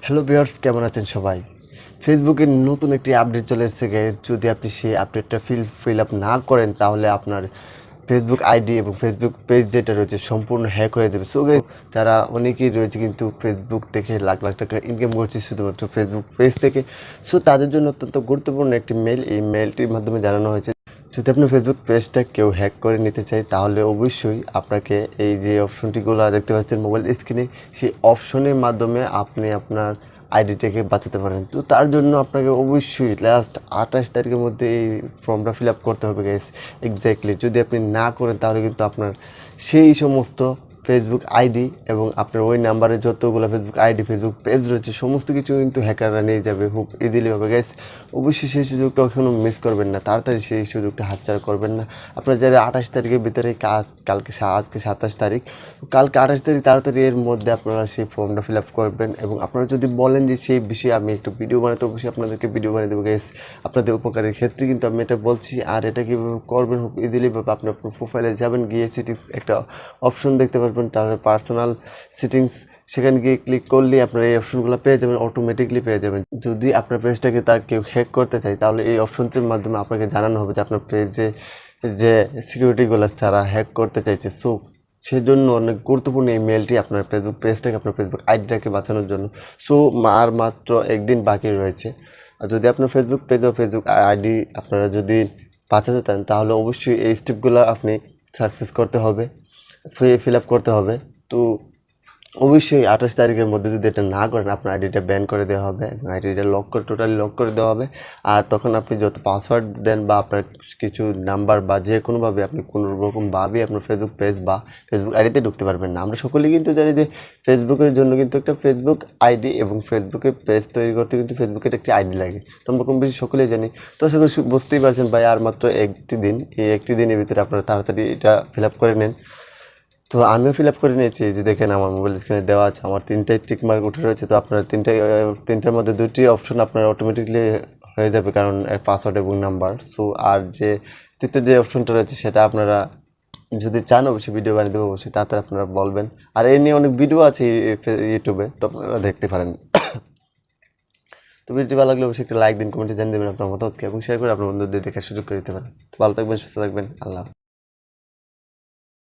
Hello viewers, কেমন আছেন সবাই? ফেসবুকের নতুন একটি আপডেট চলে এসেছে গাইস। যদি আপনি সেই আপডেটটা ফিল আপ না করেন তাহলে আপনার ফেসবুক আইডি এবং ফেসবুক পেজ যেটা রয়েছে সম্পূর্ণ হ্যাক হয়ে যাবে। সো গাইস, যারা অনেকেই রয়েছে কিন্তু ফেসবুক থেকে লাখ লাখ টাকা ইনকাম করছে শুধুমাত্র ফেসবুক পেজ থেকে। সো তাদের জন্য অত্যন্ত গুরুত্বপূর্ণ একটি মেল, এই মেলটির মাধ্যমে জানানো হয়েছে যদি আপনার ফেসবুক পেজটা কেউ হ্যাক করে নিতে চায় তাহলে অবশ্যই আপনাকে এই যে অপশনটিগুলো দেখতে পাচ্ছেন মোবাইল স্ক্রিনে, সেই অপশনের মাধ্যমে আপনি আপনার আইডিটাকে বাঁচাতে পারেন। তো তার জন্য আপনাকে অবশ্যই লাস্ট 28 তারিখের মধ্যে এই ফর্মটা ফিল আপ করতে হবে গাইস। এক্স্যাক্টলি যদি আপনি না করেন তাহলে কিন্তু আপনার সেই সমস্ত ফেসবুক আইডি এবং আপনার ওই নাম্বারে যতগুলো ফেসবুক আইডি ফেসবুক পেজ রয়েছে সমস্ত কিছু কিন্তু হ্যাকাররা নিয়ে যাবে খুব ইজিলি হবে গাইস। অবশ্যই সেই সুযোগটা কখনো মিস করবেন না, তাড়াতাড়ি সেই সুযোগটা হাতছাড়া করবেন না। আপনার যারা 28 তারিখের ভিতরে কাজ, আজকে 27 তারিখ, কালকে 28 তারিখ তাড়াতাড়ি এর মধ্যে আপনারা সেই ফর্মটা ফিল আপ করবেন। এবং আপনারা যদি বলেন যে সেই বিষয়ে আমি একটু ভিডিও বানাতে, অবশ্যই আপনাদেরকে ভিডিও বানিয়ে দেবো গাইস, আপনাদের উপকারের ক্ষেত্রে কিন্তু আমি এটা বলছি। আর এটা কীভাবে করবেন খুব ইজিলি ভাবে আপনি আপনার প্রোফাইলে যাবেন, গিয়ে সেটিংস একটা অপশন দেখতে পারবেন, তারপরে পার্সোনাল সেটিংস, সেখানে গিয়ে ক্লিক করলে আপনারা এই অপশনগুলো পেয়ে যাবেন, অটোমেটিকলি পেয়ে যাবেন। যদি আপনার পেজটাকে তার কেউ হ্যাক করতে চায় তাহলে এই অপশনটির মাধ্যমে আপনাকে জানানো হবে যে আপনার পেজে যে সিকিউরিটিগুলো তারা হ্যাক করতে চাইছে। সো সেজন্য অনেক গুরুত্বপূর্ণ এই মেলটি আপনার ফেসবুক পেজটাকে, আপনার ফেসবুক আইডিটাকে বাঁচানোর জন্য। সো আর মাত্র একদিন বাকি রয়েছে। আর যদি আপনার ফেসবুক পেজ ও ফেসবুক আইডি আপনারা যদি বাঁচাতে চান তাহলে অবশ্যই এই স্টেপগুলো আপনি সাকসেস করতে হবে, ফিল আপ করতে হবে। তো অবশ্যই 28 তারিখের মধ্যে যদি এটা না করেন আপনার আইডিটা ব্যান করে দেওয়া হবে এবং আইডিটা টোটালি লক করে দেওয়া হবে। আর তখন আপনি যত পাসওয়ার্ড দেন বা আপনার কিছু নাম্বার বা যে কোনোভাবে আপনি কোনো রকমভাবেই আপনার ফেসবুক পেজ বা ফেসবুক আইডিতে ঢুকতে পারবেন না। আমরা সকলেই কিন্তু জানি যে ফেসবুকের জন্য কিন্তু একটা ফেসবুক আইডি এবং ফেসবুকের পেজ তৈরি করতে কিন্তু ফেসবুকের একটি আইডি লাগে। তো আমরা কম বেশি সকলেই জানি। তো আশা করি বুঝতেই পারছেন ভাই, আর মাত্র একটি দিন, এই একটি দিনের ভিতরে আপনারা তাড়াতাড়ি এটা ফিল আপ করে নেন। তো আমিও ফিল আপ করে নিয়েছি, যে দেখেন আমার মোবাইল স্ক্রিনে দেওয়া আছে, আমার 3টাই টিক মার্ক উঠে রয়েছে। তো আপনার তিনটার মধ্যে 2টি অপশন আপনার অটোমেটিকলি হয়ে যাবে, কারণ পাসওয়ার্ড এবং নাম্বার। সো আর যে তৃতীয় যে অপশনটা রয়েছে সেটা আপনারা যদি চান অবশ্যই ভিডিও বানিয়ে দেবো, অবশ্যই তাড়াতাড়ি আপনারা বলবেন। আর এই নিয়ে অনেক ভিডিও আছে ইউটিউবে, তো আপনারা দেখতে পারেন। তো ভিডিওটি ভালো লাগলে অবশ্যই একটা লাইক দিন, কমেন্টে জানিয়ে দেবেন আপনার মতামতকে এবং শেয়ার করে আপনার বন্ধুদের দেখার সুযোগ করে দিতে পারেন। তো ভালো থাকবেন, সুস্থ থাকবেন, আল্লাহ।